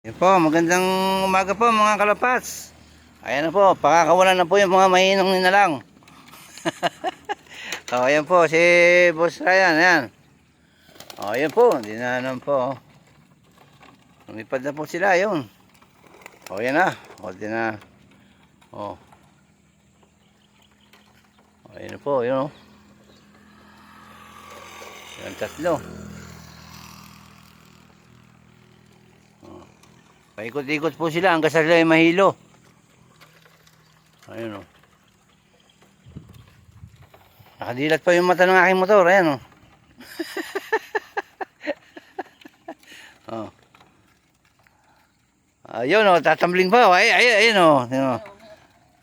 Yan po, magandang umaga po mga kalapats. Ayan na po, pakakawalan na po yung mga mahinong ninalang. O, ayan po, si Boss Ryan, ayan. O, ayan po, dinanan po. Lumipad na po sila, yun. O, ayan na. O, dina. O. O, ayan na po, yun o. Yan, tatlo. Paikot-ikot po sila hanggang sa sila ay mahilo. Ayun o. Nakadilat pa yung mata ng aking motor. Ayan o. Oh. Ayun o, tatambling pa o. Ayun o.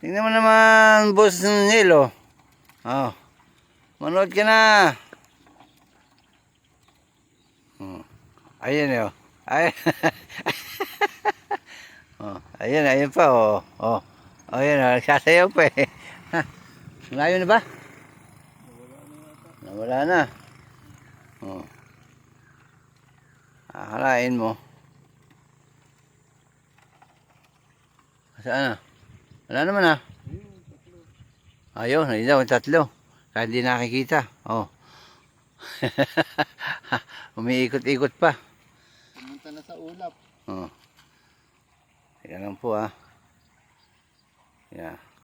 Tingnan mo naman, Boss Neil o. Oh. Manood ka na. Ayun o. Ay. Oh, ayun pa oh. Oh. Ayun, nagsasayaw pa eh. Ngayon na ba? Nawala na. Oh. Akalain mo. Saan na? Wala naman ah. Ayun, ayun daw, tatlo. Kahit di nakikita. Oh. Umiikot-ikot pa. Pumunta na sa ulap. Oh. Yan lang po ah. Yeah.